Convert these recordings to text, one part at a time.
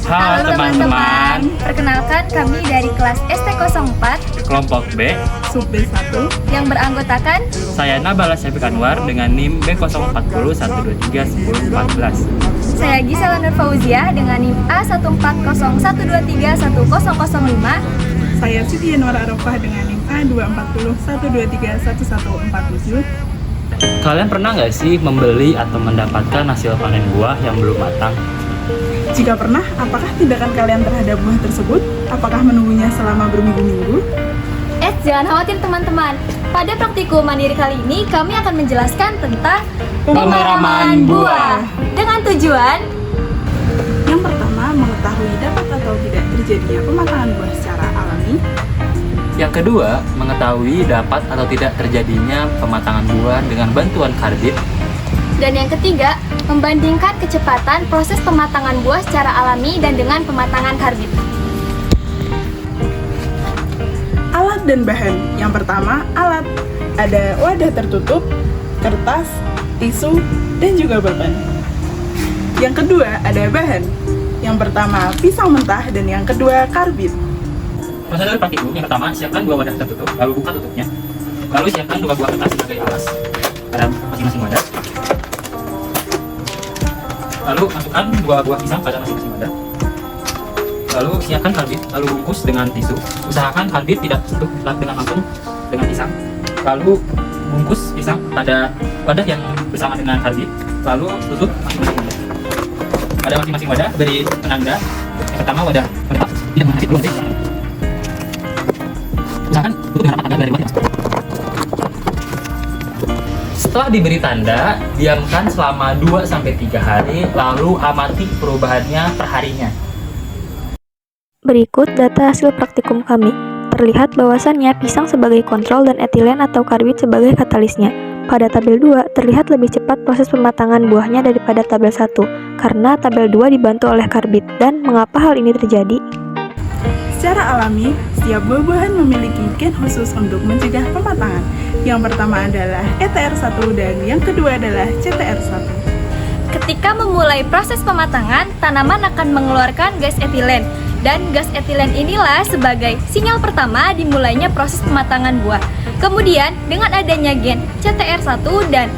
Halo teman-teman, perkenalkan kami dari kelas ST04 kelompok B, Sub B1 yang beranggotakan saya Nabala Syafiq Anwar dengan NIM B040123114. saya Gisela Nur Fauzia dengan NIM A14012310005. Saya Siti Yanwar Arafah dengan NIM A24012311147. Kalian pernah nggak sih membeli atau mendapatkan hasil panen buah yang belum matang? Jika pernah, apakah tindakan kalian terhadap buah tersebut? Apakah menunggunya selama berminggu-minggu? Jangan khawatir teman-teman. Pada praktikum mandiri kali ini kami akan menjelaskan tentang Pemeraman buah. dengan tujuan Yang pertama, mengetahui dapat atau tidak terjadinya pematangan buah secara alami. Yang kedua, mengetahui dapat atau tidak terjadinya pematangan buah dengan bantuan karbit. dan yang ketiga, membandingkan kecepatan proses pematangan buah secara alami dan dengan pematangan karbit. Alat dan bahan. Yang pertama, alat. Ada wadah tertutup, kertas, tisu, dan juga bolpen. Yang kedua, ada bahan. Yang pertama, pisang mentah, dan yang kedua, karbit. Prosedur praktikum yang pertama, siapkan dua wadah tertutup, lalu buka tutupnya. Lalu siapkan dua buah kertas sebagai alas pada masing-masing wadah. Lalu masukkan dua buah pisang pada masing-masing wadah. Lalu siapkan karbit, lalu bungkus dengan tisu. Usahakan karbit tidak sentuh dengan langsung dengan pisang. Lalu bungkus pisang pada wadah yang bersama dengan karbit. Lalu tutup masing-masing wadah. Pada masing-masing wadah beri penanda. Yang pertama wadah kertas, tidak menghasil dua wadah. Usahakan tutup dengan rapat dari wadah. Setelah diberi tanda, diamkan selama 2-3 hari, lalu amati perubahannya perharinya. Berikut data hasil praktikum kami. Terlihat bahwasannya pisang sebagai kontrol dan etilen atau karbit sebagai katalisnya. Pada tabel 2, terlihat lebih cepat proses pematangan buahnya daripada tabel 1, karena tabel 2 dibantu oleh karbit. Dan mengapa hal ini terjadi? Secara alami, setiap buah-buahan memiliki gen khusus untuk mencegah pematangan. Yang pertama adalah ETR1 dan yang kedua adalah CTR1. Ketika memulai proses pematangan, tanaman akan mengeluarkan gas etilen. Dan gas etilen inilah sebagai sinyal pertama dimulainya proses pematangan buah. Kemudian, dengan adanya gen CTR1 dan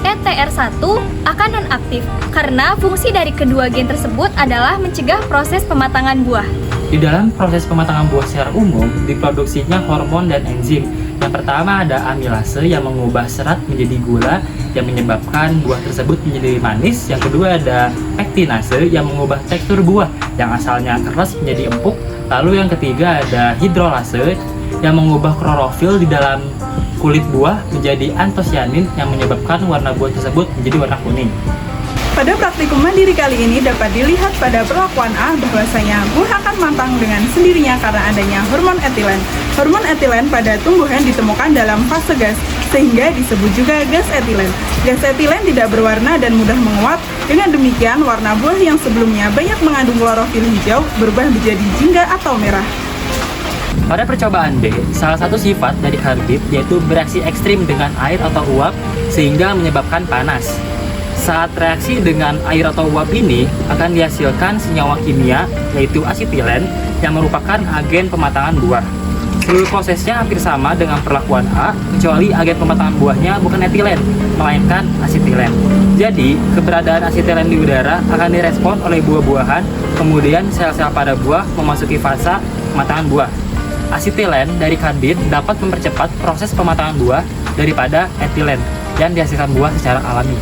ETR1 akan nonaktif karena fungsi dari kedua gen tersebut adalah mencegah proses pematangan buah. Di dalam proses pematangan buah secara umum, diproduksinya hormon dan enzim. Yang pertama ada amilase yang mengubah serat menjadi gula yang menyebabkan buah tersebut menjadi manis. Yang kedua ada pektinase yang mengubah tekstur buah yang asalnya keras menjadi empuk. Lalu yang ketiga ada hidrolase yang mengubah klorofil di dalam kulit buah menjadi antosianin yang menyebabkan warna buah tersebut menjadi warna kuning. Pada praktikum mandiri kali ini dapat dilihat pada perlakuan A bahwasanya buah akan matang dengan sendirinya karena adanya hormon etilen. Hormon etilen pada tumbuhan ditemukan dalam fase gas, sehingga disebut juga gas etilen. Gas etilen tidak berwarna dan mudah menguap. Dengan demikian, warna buah yang sebelumnya banyak mengandung klorofil hijau berubah menjadi jingga atau merah. Pada percobaan B, salah satu sifat dari karbit yaitu bereaksi ekstrim dengan air atau uap sehingga menyebabkan panas. Saat reaksi dengan air atau uap ini akan dihasilkan senyawa kimia yaitu asetilen yang merupakan agen pematangan buah. Seluruh prosesnya hampir sama dengan perlakuan A, kecuali agen pematangan buahnya bukan etilen, melainkan asetilen. Jadi, keberadaan asetilen di udara akan direspon oleh buah-buahan, kemudian sel-sel pada buah memasuki fase pematangan buah. Asetilen dari karbit dapat mempercepat proses pematangan buah daripada etilen yang dihasilkan buah secara alami.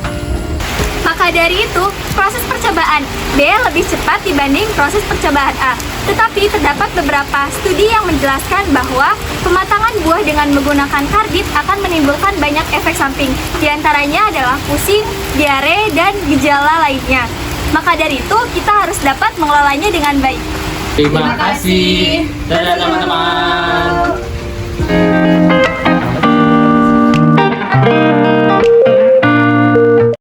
Maka dari itu, proses percobaan B lebih cepat dibanding proses percobaan A. Tetapi terdapat beberapa studi yang menjelaskan bahwa pematangan buah dengan menggunakan karbit akan menimbulkan banyak efek samping. Di antaranya adalah pusing, diare, dan gejala lainnya. Maka dari itu, kita harus dapat mengelolanya dengan baik. Terima kasih. Dadah teman-teman.